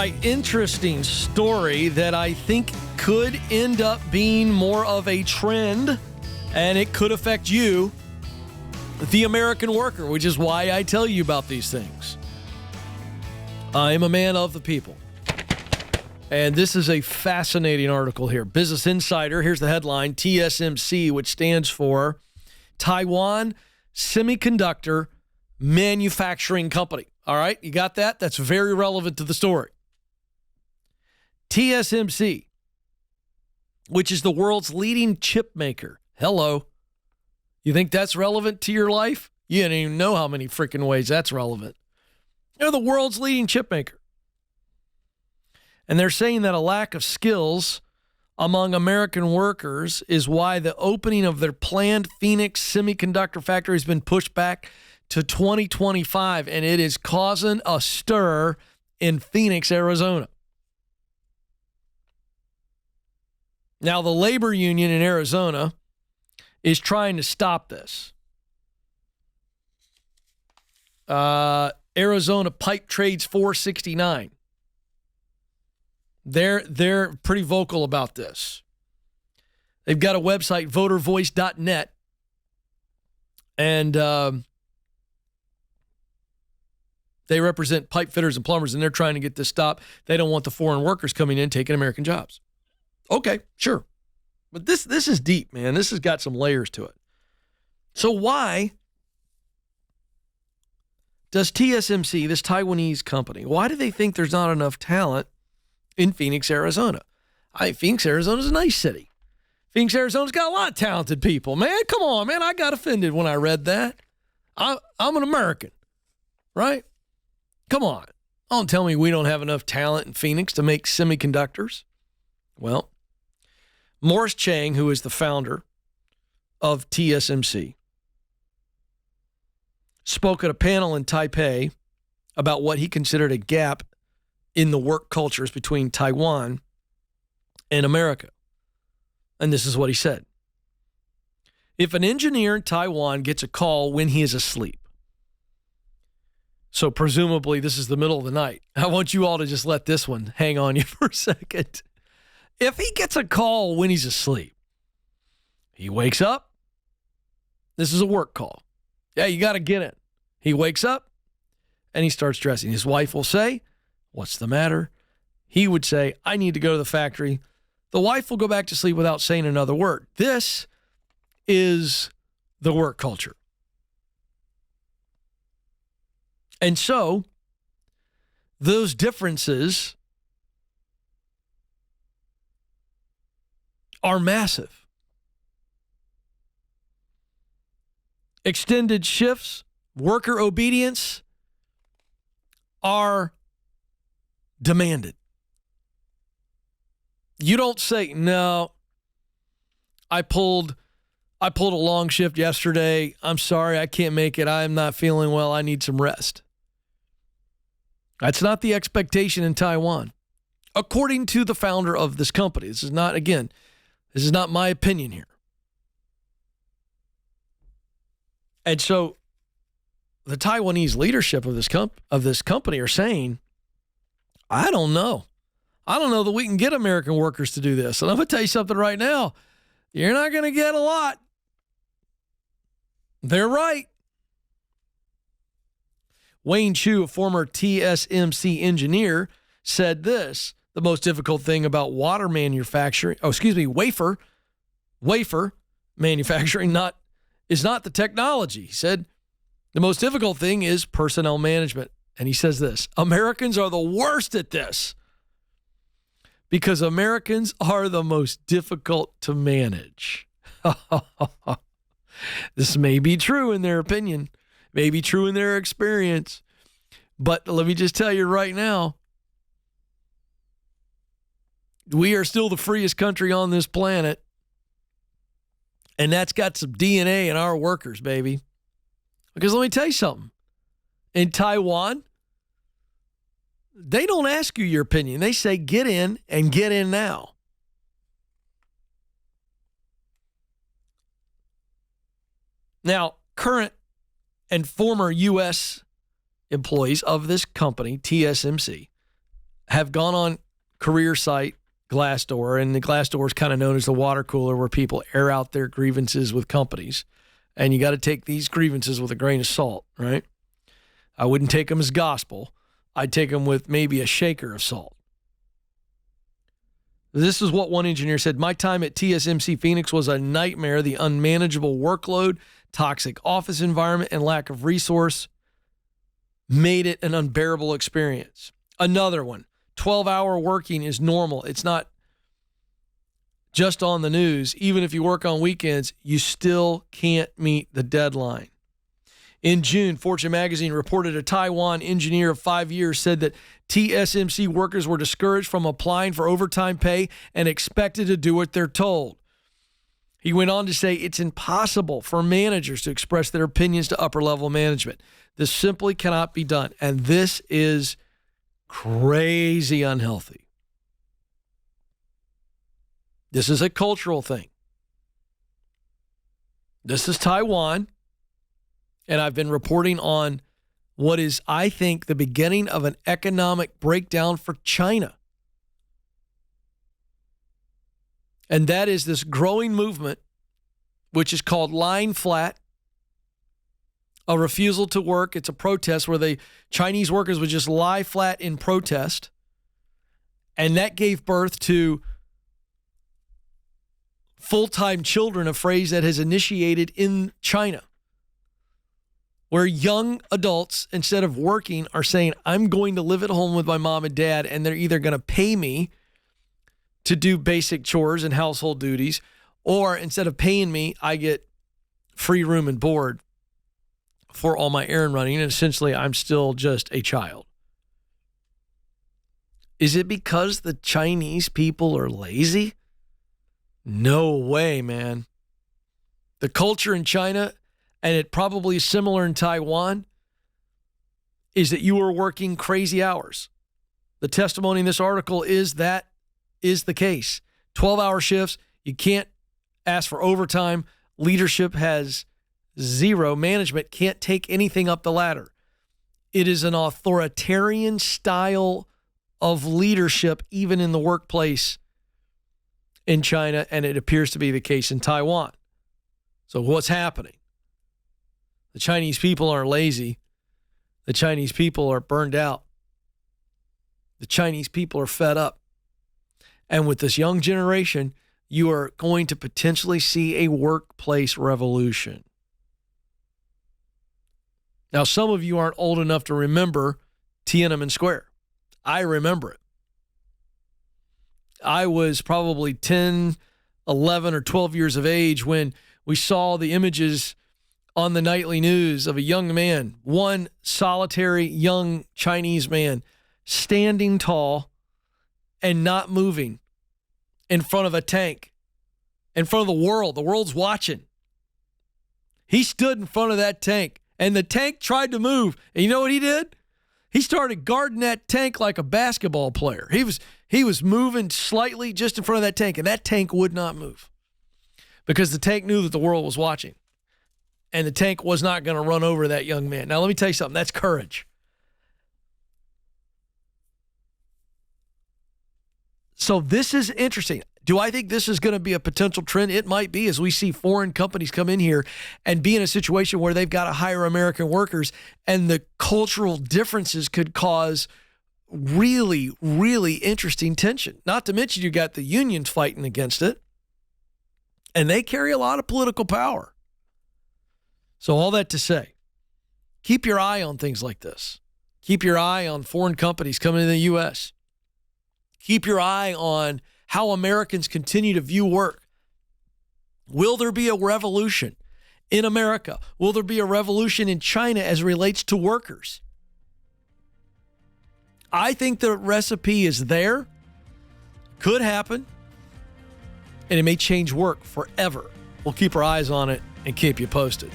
right, interesting story that I think could end up being more of a trend, and it could affect you, the American worker, which is why I tell you about these things. I am a man of the people. And this is a fascinating article here. Business Insider, here's the headline, TSMC, which stands for Taiwan Semiconductor Manufacturing Company. All right, you got that? That's very relevant to the story. TSMC, which is the world's leading chip maker. Hello. You think that's relevant to your life? You don't even know how many freaking ways that's relevant. They're the world's leading chip maker. And they're saying that a lack of skills among American workers is why the opening of their planned Phoenix semiconductor factory has been pushed back to 2025, and it is causing a stir in Phoenix, Arizona. Now, the labor union in Arizona is trying to stop this. Arizona Pipe Trades 469. They're pretty vocal about this. They've got a website, votervoice.net, and they represent pipe fitters and plumbers, and they're trying to get this stopped. They don't want the foreign workers coming in taking American jobs. Okay, sure. But this is deep, man. This has got some layers to it. So why does TSMC, this Taiwanese company, why do they think there's not enough talent in Phoenix, Arizona? Phoenix, Arizona's a nice city. Phoenix, Arizona's got a lot of talented people, man. Come on, man. I got offended when I read that. I'm an American, right? Come on. Don't tell me we don't have enough talent in Phoenix to make semiconductors. Well, Morris Chang, who is the founder of TSMC, spoke at a panel in Taipei about what he considered a gap in the work cultures between Taiwan and America. And this is what he said. If an engineer in Taiwan gets a call when he is asleep, so presumably this is the middle of the night, I want you all to just let this one hang on you for a second. If he gets a call when he's asleep, he wakes up, this is a work call. Yeah, you got to get in. He wakes up and he starts dressing. His wife will say, "What's the matter?" He would say, "I need to go to the factory." The wife will go back to sleep without saying another word. This is the work culture. And so those differences are massive. Extended shifts, worker obedience are demanded. You don't say, "No, I pulled a long shift yesterday. I'm sorry, I can't make it. I'm not feeling well. I need some rest." That's not the expectation in Taiwan, according to the founder of this company. This is not my opinion here. And so the Taiwanese leadership of this company are saying, I don't know that we can get American workers to do this. And I'm going to tell you something right now. You're not going to get a lot. They're right. Wayne Chu, a former TSMC engineer, said this: the most difficult thing about wafer manufacturing is not the technology. He said, the most difficult thing is personnel management. And he says this: Americans are the worst at this because Americans are the most difficult to manage. This may be true in their opinion, may be true in their experience, but let me just tell you right now, we are still the freest country on this planet, and that's got some DNA in our workers, baby. Because let me tell you something. In Taiwan, they don't ask you your opinion. They say, get in and get in now. Now, current and former U.S. employees of this company, TSMC, have gone on career site Glassdoor, and the Glassdoor is kind of known as the water cooler where people air out their grievances with companies. And you got to take these grievances with a grain of salt, right? I wouldn't take them as gospel. I'd take them with maybe a shaker of salt. This is what one engineer said. My time at TSMC Phoenix was a nightmare. The unmanageable workload, toxic office environment, and lack of resource made it an unbearable experience. Another one, 12-hour working is normal. It's not just on the news. Even if you work on weekends, you still can't meet the deadline. In June, Fortune magazine reported a Taiwan engineer of 5 years said that TSMC workers were discouraged from applying for overtime pay and expected to do what they're told. He went on to say it's impossible for managers to express their opinions to upper-level management. This simply cannot be done, and this is crazy unhealthy. This is a cultural thing. This is Taiwan. And I've been reporting on what is, I think, the beginning of an economic breakdown for China. And that is this growing movement, which is called lying flat, a refusal to work. It's a protest where the Chinese workers would just lie flat in protest. And that gave birth to full-time children, a phrase that has initiated in China, where young adults, instead of working, are saying, I'm going to live at home with my mom and dad, and they're either going to pay me to do basic chores and household duties, or instead of paying me, I get free room and board for all my errand running, and essentially I'm still just a child. Is it because the Chinese people are lazy? No way, man. The culture in China, and it probably is similar in Taiwan, is that you are working crazy hours. The testimony in this article is that is the case. 12-hour shifts. You can't ask for overtime. Leadership has zero. Management can't take anything up the ladder. It is an authoritarian style of leadership, even in the workplace in China, and it appears to be the case in Taiwan. So what's happening? The Chinese people are lazy. The Chinese people are burned out. The Chinese people are fed up. And with this young generation, you are going to potentially see a workplace revolution. Now, some of you aren't old enough to remember Tiananmen Square. I remember it. I was probably 10, 11, or 12 years of age when we saw the images on the nightly news of a young man, one solitary young Chinese man, standing tall and not moving in front of a tank, in front of the world. The world's watching. He stood in front of that tank, and the tank tried to move. And you know what he did? He started guarding that tank like a basketball player. He was moving slightly just in front of that tank, and that tank would not move because the tank knew that the world was watching. And the tank was not going to run over that young man. Now, let me tell you something. That's courage. So this is interesting. Do I think this is going to be a potential trend? It might be, as we see foreign companies come in here and be in a situation where they've got to hire American workers, and the cultural differences could cause really, really interesting tension. Not to mention you got the unions fighting against it, and they carry a lot of political power. So all that to say, keep your eye on things like this. Keep your eye on foreign companies coming into the U.S. Keep your eye on how Americans continue to view work. Will there be a revolution in America? Will there be a revolution in China as it relates to workers? I think the recipe is there. Could happen. And it may change work forever. We'll keep our eyes on it and keep you posted.